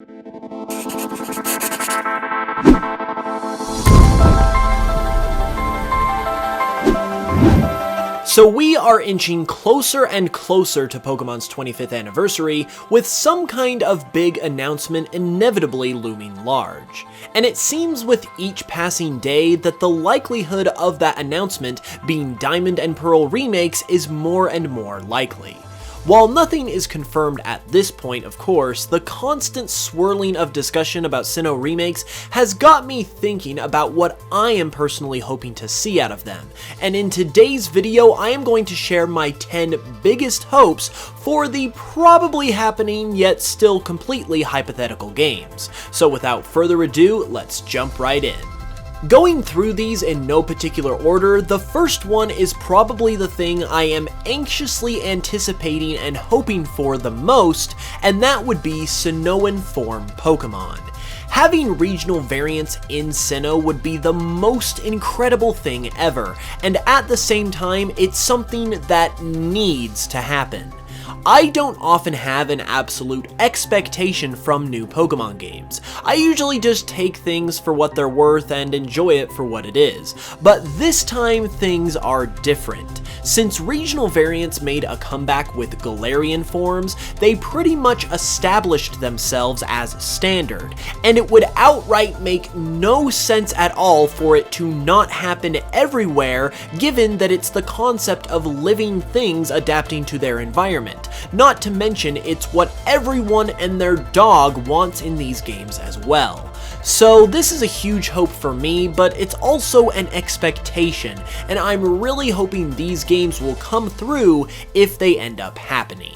So we are inching closer and closer to Pokemon's 25th anniversary, with some kind of big announcement inevitably looming large. And it seems with each passing day that the likelihood of that announcement being Diamond and Pearl remakes is more and more likely. While nothing is confirmed at this point, of course, the constant swirling of discussion about Sinnoh remakes has got me thinking about what I am personally hoping to see out of them, and in today's video I am going to share my 10 biggest hopes for the probably happening yet still completely hypothetical games. So without further ado, let's jump right in. Going through these in no particular order, the first one is probably the thing I am anxiously anticipating and hoping for the most, and that would be Sinnohan form Pokemon. Having regional variants in Sinnoh would be the most incredible thing ever, and at the same time, it's something that needs to happen. I don't often have an absolute expectation from new Pokemon games. I usually just take things for what they're worth and enjoy it for what it is. But this time things are different. Since regional variants made a comeback with Galarian forms, they pretty much established themselves as standard, and it would outright make no sense at all for it to not happen everywhere, given that it's the concept of living things adapting to their environment. Not to mention, it's what everyone and their dog wants in these games as well. So this is a huge hope for me, but it's also an expectation, and I'm really hoping these games will come through if they end up happening.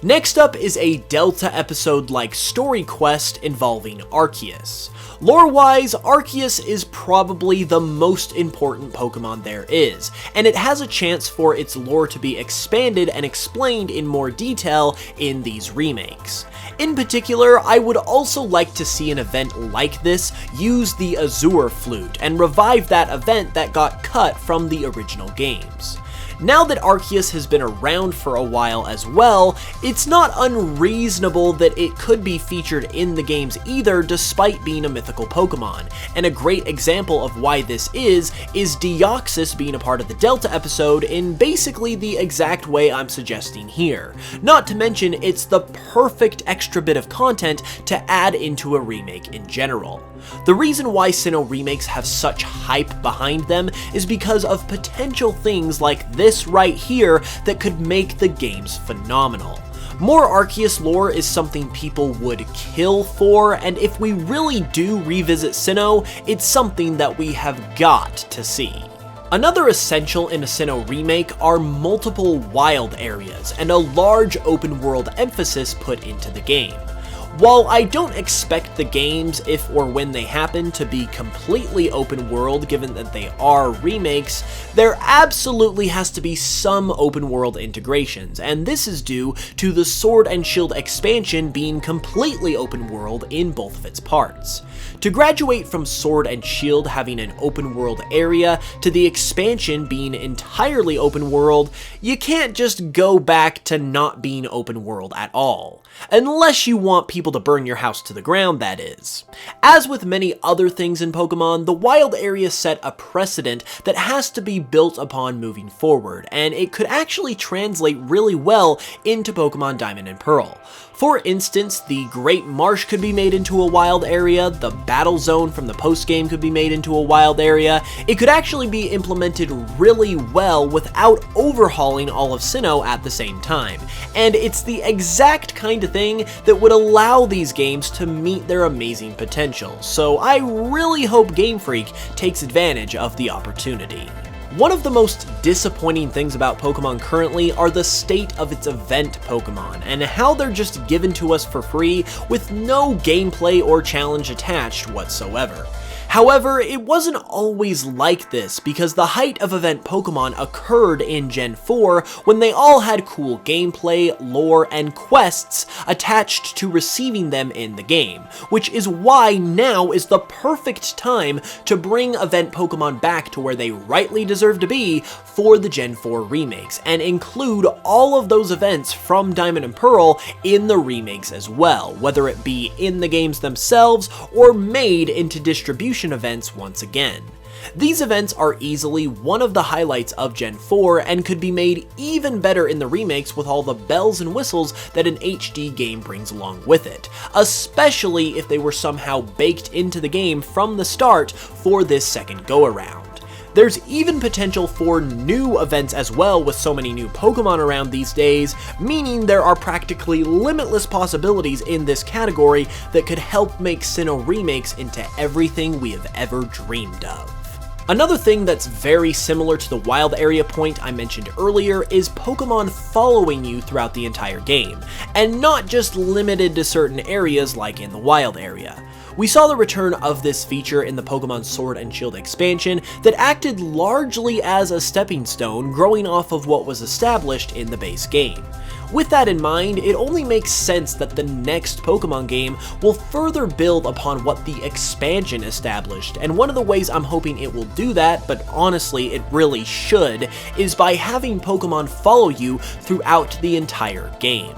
Next up is a Delta episode-like story quest involving Arceus. Lore-wise, Arceus is probably the most important Pokemon there is, and it has a chance for its lore to be expanded and explained in more detail in these remakes. In particular, I would also like to see an event like this use the Azure Flute and revive that event that got cut from the original games. Now that Arceus has been around for a while as well, it's not unreasonable that it could be featured in the games either, despite being a mythical Pokemon, and a great example of why this is Deoxys being a part of the Delta episode in basically the exact way I'm suggesting here. Not to mention, it's the perfect extra bit of content to add into a remake in general. The reason why Sinnoh remakes have such hype behind them is because of potential things like this right here that could make the games phenomenal. More Arceus lore is something people would kill for, and if we really do revisit Sinnoh, it's something that we have got to see. Another essential in a Sinnoh remake are multiple wild areas and a large open world emphasis put into the game. While I don't expect the games, if or when they happen, to be completely open world given that they are remakes, there absolutely has to be some open world integrations, and this is due to the Sword and Shield expansion being completely open world in both of its parts. To graduate from Sword and Shield having an open world area to the expansion being entirely open world, you can't just go back to not being open world at all. Unless you want people to burn your house to the ground, that is. As with many other things in Pokemon, the wild area set a precedent that has to be built upon moving forward, and it could actually translate really well into Pokemon Diamond and Pearl. For instance, the Great Marsh could be made into a wild area, the Battle Zone from the post-game could be made into a wild area. It could actually be implemented really well without overhauling all of Sinnoh at the same time, and it's the exact kind of thing that would allow these games to meet their amazing potential, so I really hope Game Freak takes advantage of the opportunity. One of the most disappointing things about Pokemon currently are the state of its event Pokemon, and how they're just given to us for free with no gameplay or challenge attached whatsoever. However, it wasn't always like this, because the height of event Pokemon occurred in Gen 4 when they all had cool gameplay, lore, and quests attached to receiving them in the game, which is why now is the perfect time to bring event Pokemon back to where they rightly deserve to be for the Gen 4 remakes, and include all of those events from Diamond and Pearl in the remakes as well, whether it be in the games themselves or made into distribution events once again. These events are easily one of the highlights of Gen 4 and could be made even better in the remakes with all the bells and whistles that an HD game brings along with it, especially if they were somehow baked into the game from the start for this second go-around. There's even potential for new events as well with so many new Pokemon around these days, meaning there are practically limitless possibilities in this category that could help make Sinnoh remakes into everything we have ever dreamed of. Another thing that's very similar to the wild area point I mentioned earlier is Pokemon following you throughout the entire game, and not just limited to certain areas like in the wild area. We saw the return of this feature in the Pokemon Sword and Shield expansion that acted largely as a stepping stone growing off of what was established in the base game. With that in mind, it only makes sense that the next Pokemon game will further build upon what the expansion established, and one of the ways I'm hoping it will do that, but honestly it really should, is by having Pokemon follow you throughout the entire game.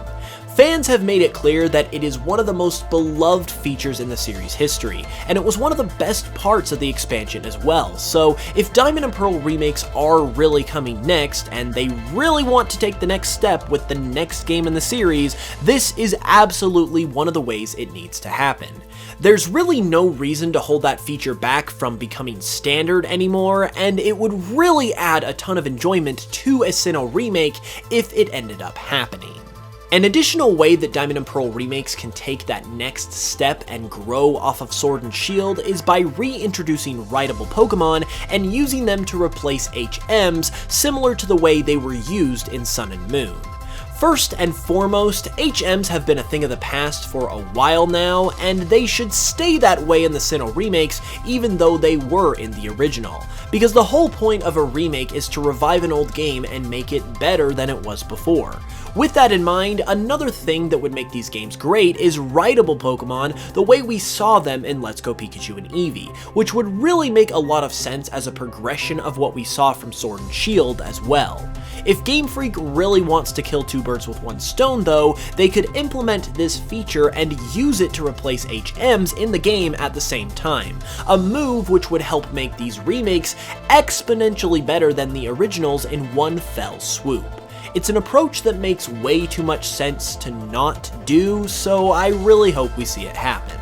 Fans have made it clear that it is one of the most beloved features in the series' history, and it was one of the best parts of the expansion as well, so if Diamond and Pearl remakes are really coming next, and they really want to take the next step with the next game in the series, this is absolutely one of the ways it needs to happen. There's really no reason to hold that feature back from becoming standard anymore, and it would really add a ton of enjoyment to a Sinnoh remake if it ended up happening. An additional way that Diamond and Pearl remakes can take that next step and grow off of Sword and Shield is by reintroducing Ridable Pokemon and using them to replace HMs, similar to the way they were used in Sun and Moon. First and foremost, HMs have been a thing of the past for a while now, and they should stay that way in the Sinnoh remakes even though they were in the original, because the whole point of a remake is to revive an old game and make it better than it was before. With that in mind, another thing that would make these games great is Ridable Pokemon the way we saw them in Let's Go Pikachu and Eevee, which would really make a lot of sense as a progression of what we saw from Sword and Shield as well. If Game Freak really wants to kill two birds with one stone though, they could implement this feature and use it to replace HMs in the game at the same time, a move which would help make these remakes exponentially better than the originals in one fell swoop. It's an approach that makes way too much sense to not do, so I really hope we see it happen.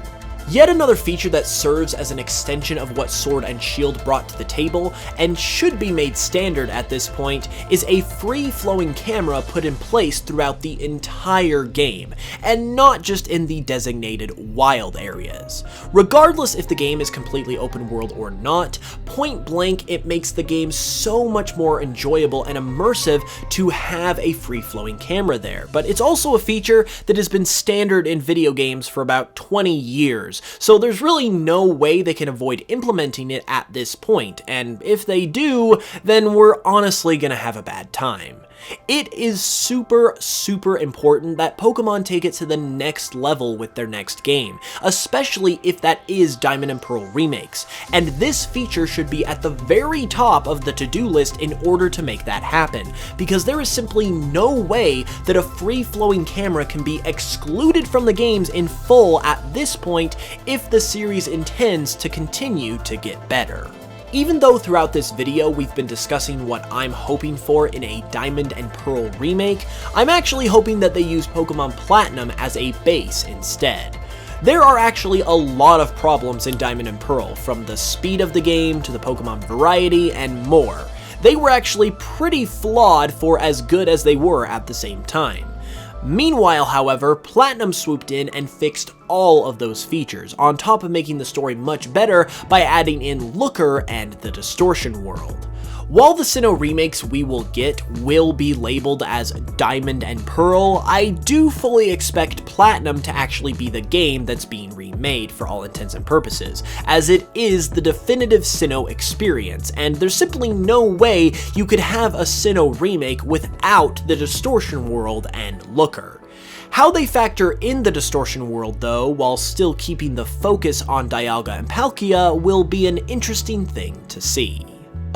Yet another feature that serves as an extension of what Sword and Shield brought to the table, and should be made standard at this point, is a free-flowing camera put in place throughout the entire game, and not just in the designated wild areas. Regardless if the game is completely open world or not, point blank it makes the game so much more enjoyable and immersive to have a free-flowing camera there, but it's also a feature that has been standard in video games for about 20 years. So there's really no way they can avoid implementing it at this point, and if they do, then we're honestly gonna have a bad time. It is super important that Pokemon take it to the next level with their next game, especially if that is Diamond and Pearl remakes, and this feature should be at the very top of the to-do list in order to make that happen, because there is simply no way that a free-flowing camera can be excluded from the games in full at this point if the series intends to continue to get better. Even though throughout this video we've been discussing what I'm hoping for in a Diamond and Pearl remake, I'm actually hoping that they use Pokemon Platinum as a base instead. There are actually a lot of problems in Diamond and Pearl, from the speed of the game to the Pokemon variety and more. They were actually pretty flawed for as good as they were at the same time. Meanwhile, however, Platinum swooped in and fixed all of those features, on top of making the story much better by adding in Looker and the Distortion World. While the Sinnoh remakes we will get will be labeled as Diamond and Pearl, I do fully expect Platinum to actually be the game that's being remade for all intents and purposes, as it is the definitive Sinnoh experience, and there's simply no way you could have a Sinnoh remake without the Distortion World and Looker. How they factor in the Distortion World though, while still keeping the focus on Dialga and Palkia, will be an interesting thing to see.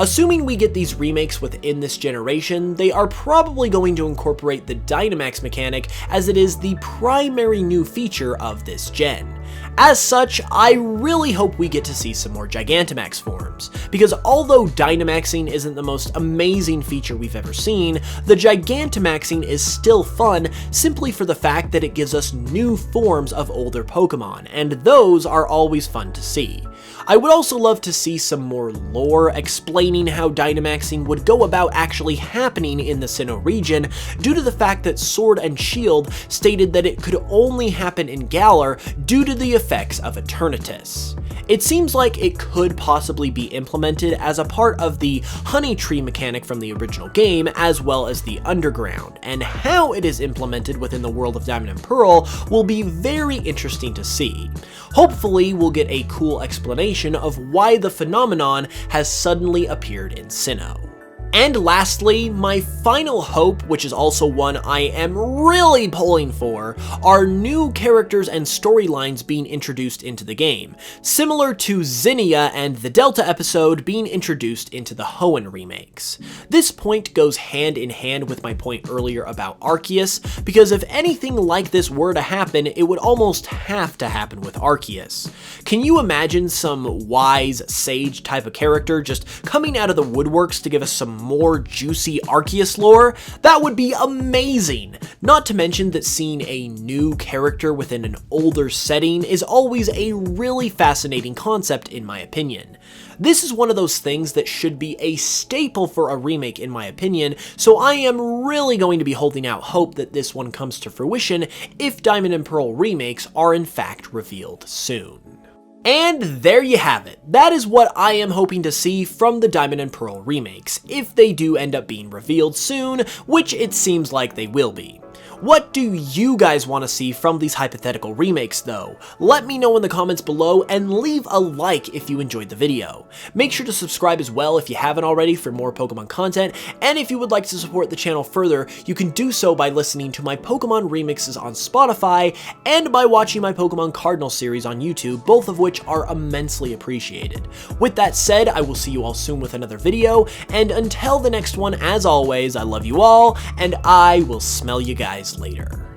Assuming we get these remakes within this generation, they are probably going to incorporate the Dynamax mechanic, as it is the primary new feature of this gen. As such, I really hope we get to see some more Gigantamax forms, because although Dynamaxing isn't the most amazing feature we've ever seen, the Gigantamaxing is still fun simply for the fact that it gives us new forms of older Pokemon, and those are always fun to see. I would also love to see some more lore explaining how Dynamaxing would go about actually happening in the Sinnoh region, due to the fact that Sword and Shield stated that it could only happen in Galar due to the effects of Eternatus. It seems like it could possibly be implemented as a part of the Honey Tree mechanic from the original game, as well as the Underground, and how it is implemented within the world of Diamond and Pearl will be very interesting to see. Hopefully we'll get a cool explanation of why the phenomenon has suddenly appeared in Sinnoh. And lastly, my final hope, which is also one I am really pulling for, are new characters and storylines being introduced into the game, similar to Zinnia and the Delta episode being introduced into the Hoenn remakes. This point goes hand in hand with my point earlier about Arceus, because if anything like this were to happen, it would almost have to happen with Arceus. Can you imagine some wise, sage type of character just coming out of the woodworks to give us some more juicy Arceus lore? That would be amazing! Not to mention that seeing a new character within an older setting is always a really fascinating concept in my opinion. This is one of those things that should be a staple for a remake in my opinion, so I am really going to be holding out hope that this one comes to fruition if Diamond and Pearl remakes are in fact revealed soon. And there you have it. That is what I am hoping to see from the Diamond and Pearl remakes, if they do end up being revealed soon, which it seems like they will be. What do you guys want to see from these hypothetical remakes though? Let me know in the comments below and leave a like if you enjoyed the video. Make sure to subscribe as well if you haven't already for more Pokemon content, and if you would like to support the channel further, you can do so by listening to my Pokemon remixes on Spotify and by watching my Pokemon Cardinal series on YouTube, both of which are immensely appreciated. With that said, I will see you all soon with another video, and until the next one, as always, I love you all, and I will smell you guys later.